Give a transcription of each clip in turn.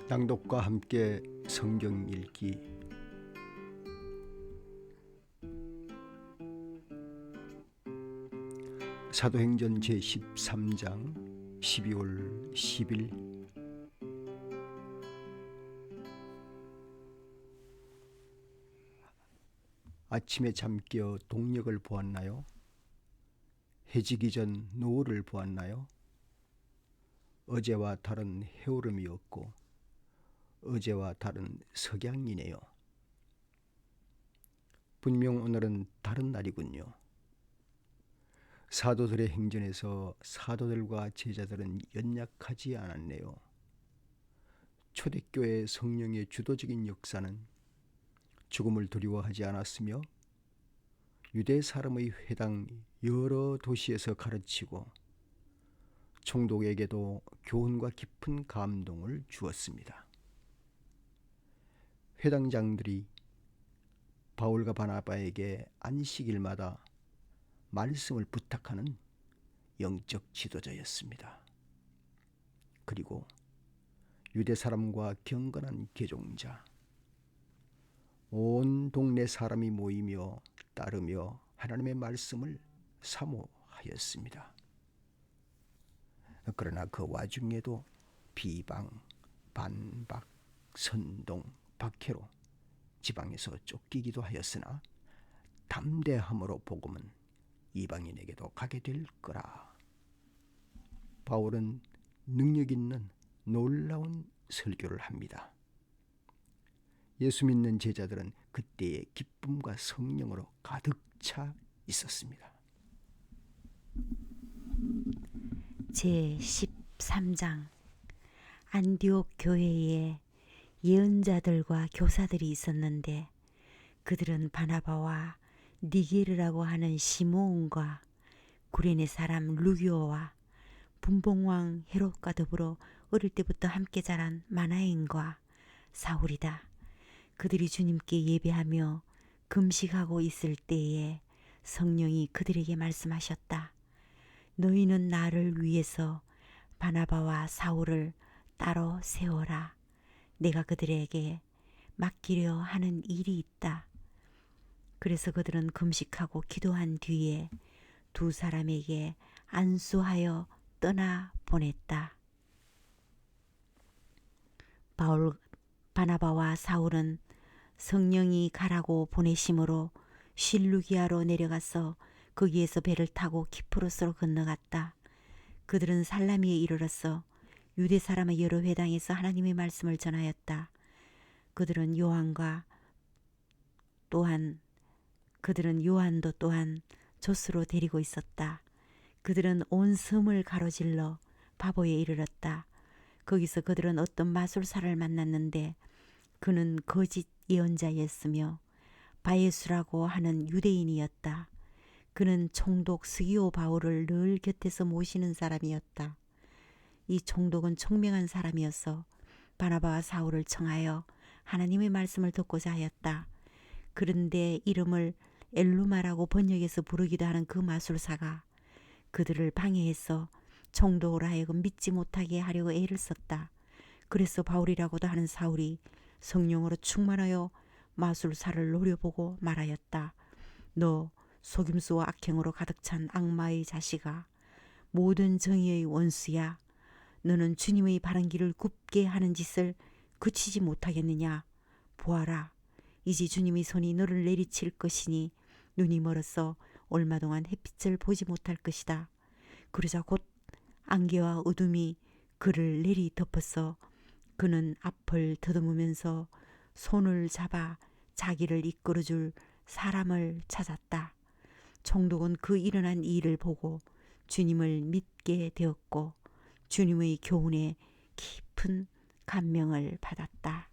낭독과 함께 성경 읽기. 사도행전 제13장 12월 10일. 아침에 잠깨어 동력을 보았나요? 해지기 전 노을을 보았나요? 어제와 다른 해오름이 없고 어제와 다른 석양이네요. 분명 오늘은 다른 날이군요. 사도들의 행전에서 사도들과 제자들은 연약하지 않았네요. 초대교회 성령의 주도적인 역사는 죽음을 두려워하지 않았으며 유대 사람의 회당 여러 도시에서 가르치고 총독에게도 교훈과 깊은 감동을 주었습니다. 회당장들이 바울과 바나바에게 안식일마다 말씀을 부탁하는 영적 지도자였습니다. 그리고 유대 사람과 경건한 개종자, 온 동네 사람이 모이며 따르며 하나님의 말씀을 사모하였습니다. 그러나 그 와중에도 비방, 반박, 선동, 박해로 지방에서 쫓기기도 하였으나 담대함으로 복음은 이방인에게도 가게 될 거라. 바울은 능력 있는 놀라운 설교를 합니다. 예수 믿는 제자들은 그때의 기쁨과 성령으로 가득 차 있었습니다. 제13장. 안디옥 교회에 예언자들과 교사들이 있었는데 그들은 바나바와 니게르라고 하는 시므온과 구레네 사람 루기오와 분봉왕 헤롯과 더불어 어릴 때부터 함께 자란 마나엔과 사울이다. 그들이 주님께 예배하며 금식하고 있을 때에 성령이 그들에게 말씀하셨다. 너희는 나를 위해서 바나바와 사울을 따로 세워라. 내가 그들에게 맡기려 하는 일이 있다. 그래서 그들은 금식하고 기도한 뒤에 두 사람에게 안수하여 떠나 보냈다. 바나바와 사울은 성령이 가라고 보내심으로 실루기아로 내려가서 거기에서 배를 타고 키프로스로 건너갔다. 그들은 살라미에 이르러서 유대 사람의 여러 회당에서 하나님의 말씀을 전하였다. 그들은 요한도 또한 조수로 데리고 있었다. 그들은 온 섬을 가로질러 바보에 이르렀다. 거기서 그들은 어떤 마술사를 만났는데 그는 거짓 예언자였으며 바예수라고 하는 유대인이었다. 그는 총독 스기오 바울을 늘 곁에서 모시는 사람이었다. 이 총독은 총명한 사람이어서 바나바와 사울을 청하여 하나님의 말씀을 듣고자 하였다. 그런데 이름을 엘루마라고 번역해서 부르기도 하는 그 마술사가 그들을 방해해서 총독으로 하여금 믿지 못하게 하려고 애를 썼다. 그래서 바울이라고도 하는 사울이 성령으로 충만하여 마술사를 노려보고 말하였다. 너 속임수와 악행으로 가득 찬 악마의 자식아, 모든 정의의 원수야. 너는 주님의 바른 길을 굽게 하는 짓을 그치지 못하겠느냐. 보아라, 이제 주님의 손이 너를 내리칠 것이니 눈이 멀어서 얼마 동안 햇빛을 보지 못할 것이다. 그러자 곧 안개와 어둠이 그를 내리 덮어서 그는 앞을 더듬으면서 손을 잡아 자기를 이끌어줄 사람을 찾았다. 총독은 그 일어난 일을 보고 주님을 믿게 되었고 주님의 교훈에 깊은 감명을 받았다.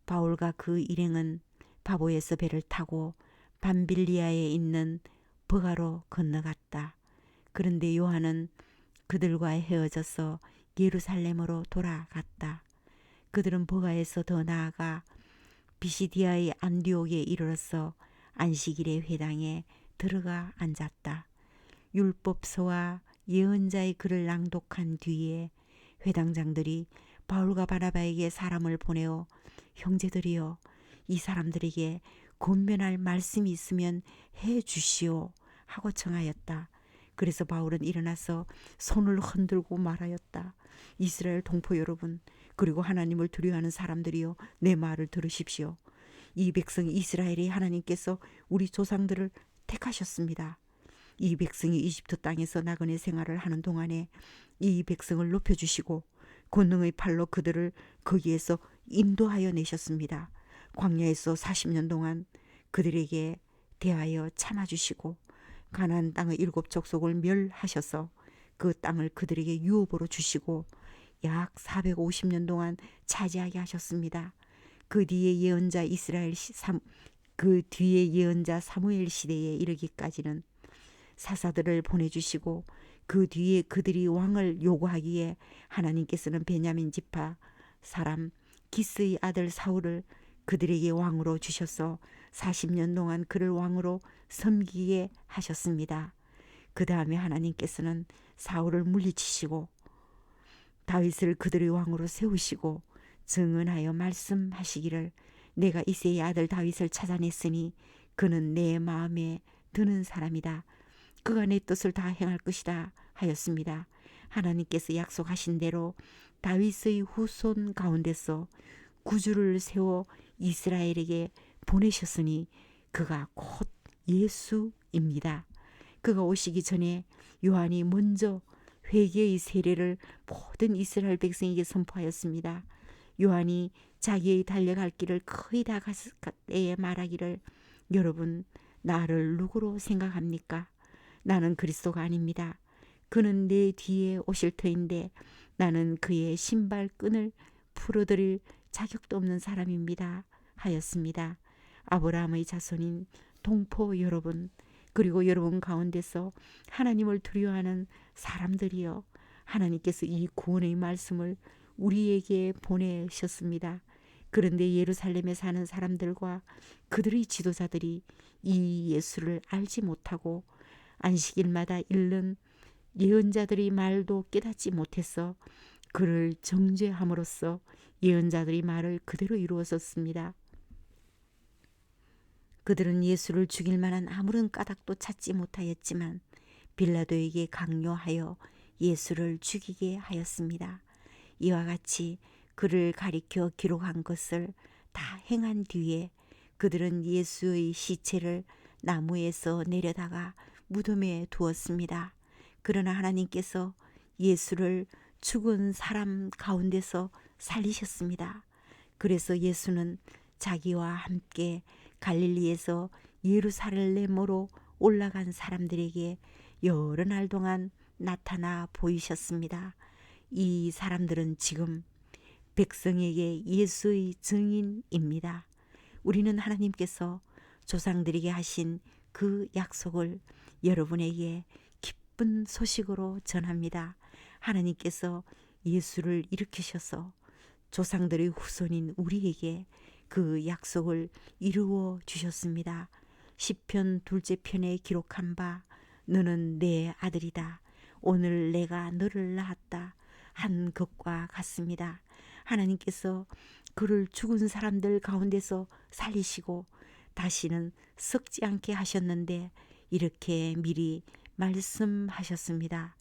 바울과 그 일행은 바보에서 배를 타고 밤빌리아에 있는 버가로 건너갔다. 그런데 요한은 그들과 헤어져서 예루살렘으로 돌아갔다. 그들은 버가에서 더 나아가 비시디아의 안디옥에 이르러서 안식일의 회당에 들어가 앉았다. 율법서와 예언자의 글을 낭독한 뒤에 회당장들이 바울과 바나바에게 사람을 보내어 형제들이여 이 사람들에게 권면할 말씀이 있으면 해 주시오 하고 청하였다. 그래서 바울은 일어나서 손을 흔들고 말하였다. 이스라엘 동포 여러분, 그리고 하나님을 두려워하는 사람들이여, 내 말을 들으십시오. 이 백성 이스라엘이 하나님께서 우리 조상들을 택하셨습니다. 이 백성이 이집트 땅에서 나그네 생활을 하는 동안에 이 백성을 높여주시고 권능의 팔로 그들을 거기에서 인도하여 내셨습니다. 광야에서 40년 동안 그들에게 대하여 참아주시고 가나안 땅의 7 족속을 멸하셔서 그 땅을 그들에게 유업으로 주시고 약 450년 동안 차지하게 하셨습니다. 그 뒤에 예언자 사무엘 시대에 이르기까지는 사사들을 보내주시고 그 뒤에 그들이 왕을 요구하기에 하나님께서는 베냐민 지파 사람 기스의 아들 사울을 그들에게 왕으로 주셔서 40년 동안 그를 왕으로 섬기게 하셨습니다. 그 다음에 하나님께서는 사울을 물리치시고 다윗을 그들의 왕으로 세우시고 증언하여 말씀하시기를 내가 이새의 아들 다윗을 찾아냈으니 그는 내 마음에 드는 사람이다. 그가 내 뜻을 다 행할 것이다 하였습니다. 하나님께서 약속하신 대로 다윗의 후손 가운데서 구주를 세워 이스라엘에게 보내셨으니 그가 곧 예수입니다. 그가 오시기 전에 요한이 먼저 회개의 세례를 모든 이스라엘 백성에게 선포하였습니다. 요한이 자기의 달려갈 길을 거의 다 갔을 때에 말하기를 여러분 나를 누구로 생각합니까? 나는 그리스도가 아닙니다. 그는 내 뒤에 오실 터인데 나는 그의 신발끈을 풀어드릴 자격도 없는 사람입니다 하였습니다. 아브라함의 자손인 동포 여러분, 그리고 여러분 가운데서 하나님을 두려워하는 사람들이여, 하나님께서 이 구원의 말씀을 우리에게 보내셨습니다. 그런데 예루살렘에 사는 사람들과 그들의 지도자들이 이 예수를 알지 못하고 안식일마다 읽는 예언자들의 말도 깨닫지 못해서 그를 정죄함으로써 예언자들의 말을 그대로 이루었었습니다. 그들은 예수를 죽일 만한 아무런 까닭도 찾지 못하였지만 빌라도에게 강요하여 예수를 죽이게 하였습니다. 이와 같이 그를 가리켜 기록한 것을 다 행한 뒤에 그들은 예수의 시체를 나무에서 내려다가 무덤에 두었습니다. 그러나 하나님께서 예수를 죽은 사람 가운데서 살리셨습니다. 그래서 예수는 자기와 함께 갈릴리에서 예루살렘으로 올라간 사람들에게 여러 날 동안 나타나 보이셨습니다. 이 사람들은 지금 백성에게 예수의 증인입니다. 우리는 하나님께서 조상들에게 하신 그 약속을 여러분에게 기쁜 소식으로 전합니다. 하나님께서 예수를 일으키셔서 조상들의 후손인 우리에게 그 약속을 이루어 주셨습니다. 시편 2째 편에 기록한 바 너는 내 아들이다. 오늘 내가 너를 낳았다. 한 것과 같습니다. 하나님께서 그를 죽은 사람들 가운데서 살리시고 다시는 썩지 않게 하셨는데 이렇게 미리 말씀하셨습니다.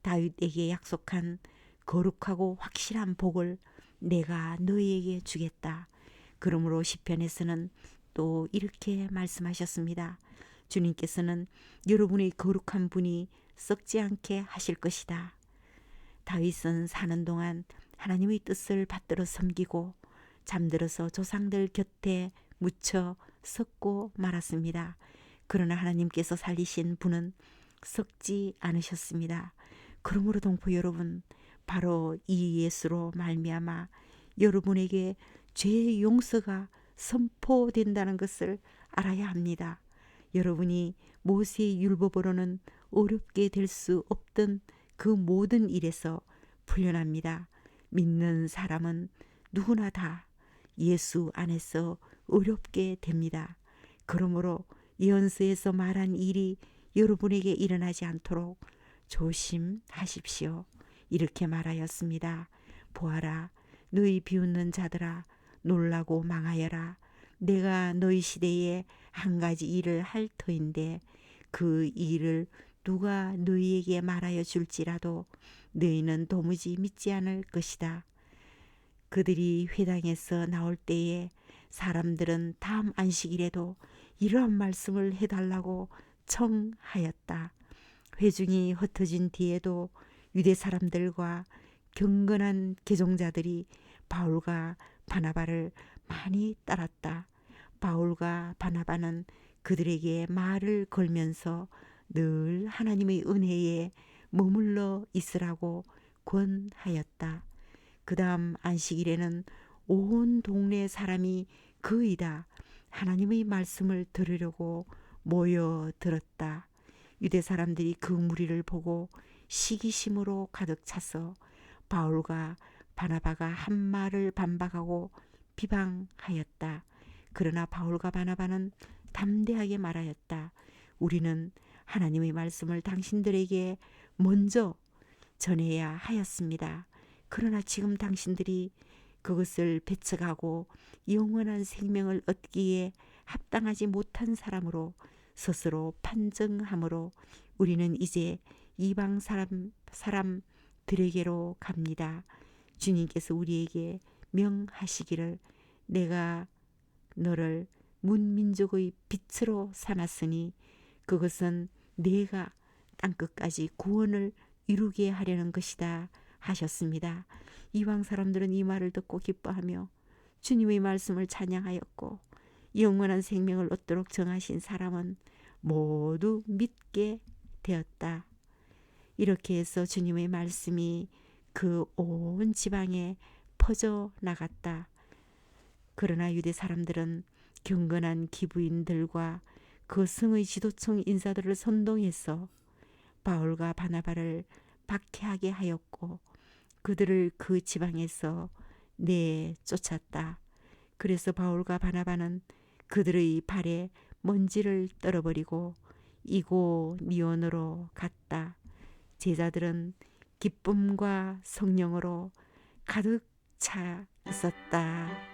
다윗에게 약속한 거룩하고 확실한 복을 내가 너희에게 주겠다. 그러므로 시편에서는 또 이렇게 말씀하셨습니다. 주님께서는 여러분의 거룩한 분이 썩지 않게 하실 것이다. 다윗은 사는 동안 하나님의 뜻을 받들어 섬기고 잠들어서 조상들 곁에 묻혀 썩고 말았습니다. 그러나 하나님께서 살리신 분은 썩지 않으셨습니다. 그러므로 동포 여러분, 바로 이 예수로 말미암아 여러분에게 죄의 용서가 선포된다는 것을 알아야 합니다. 여러분이 모세의 율법으로는 어렵게 될 수 없던 그 모든 일에서 풀려납니다. 믿는 사람은 누구나 다 예수 안에서 어렵게 됩니다. 그러므로 예언서에서 말한 일이 여러분에게 일어나지 않도록 조심하십시오. 이렇게 말하였습니다. 보아라, 너희 비웃는 자들아 놀라고 망하여라. 내가 너희 시대에 한 가지 일을 할 터인데 그 일을 누가 너희에게 말하여 줄지라도 너희는 도무지 믿지 않을 것이다. 그들이 회당에서 나올 때에 사람들은 다음 안식일에도 이러한 말씀을 해달라고 청하였다. 회중이 흩어진 뒤에도 유대 사람들과 경건한 개종자들이 바울과 바나바를 많이 따랐다. 바울과 바나바는 그들에게 말을 걸면서 늘 하나님의 은혜에 머물러 있으라고 권하였다. 그 다음 안식일에는 온 동네 사람이 거의 다 하나님의 말씀을 들으려고 모여들었다. 유대 사람들이 그 무리를 보고 시기심으로 가득 차서 바울과 바나바가 한 말을 반박하고 비방하였다. 그러나 바울과 바나바는 담대하게 말하였다. 우리는 하나님의 말씀을 당신들에게 먼저 전해야 하였습니다. 그러나 지금 당신들이 그것을 배척하고 영원한 생명을 얻기에 합당하지 못한 사람으로 스스로 판정함으로 우리는 이제 이방 사람들에게로 갑니다. 주님께서 우리에게 명하시기를 내가 너를 문민족의 빛으로 삼았으니 그것은 내가 땅끝까지 구원을 이루게 하려는 것이다 하셨습니다. 이방 사람들은 이 말을 듣고 기뻐하며 주님의 말씀을 찬양하였고 영원한 생명을 얻도록 정하신 사람은 모두 믿게 되었다. 이렇게 해서 주님의 말씀이 그 온 지방에 퍼져 나갔다. 그러나 유대 사람들은 경건한 기부인들과 그 성의 지도층 인사들을 선동해서 바울과 바나바를 박해하게 하였고 그들을 그 지방에서 내쫓았다. 그래서 바울과 바나바는 그들의 발에 먼지를 떨어버리고 이고니온으로 갔다. 제자들은 기쁨과 성령으로 가득 차 있었다.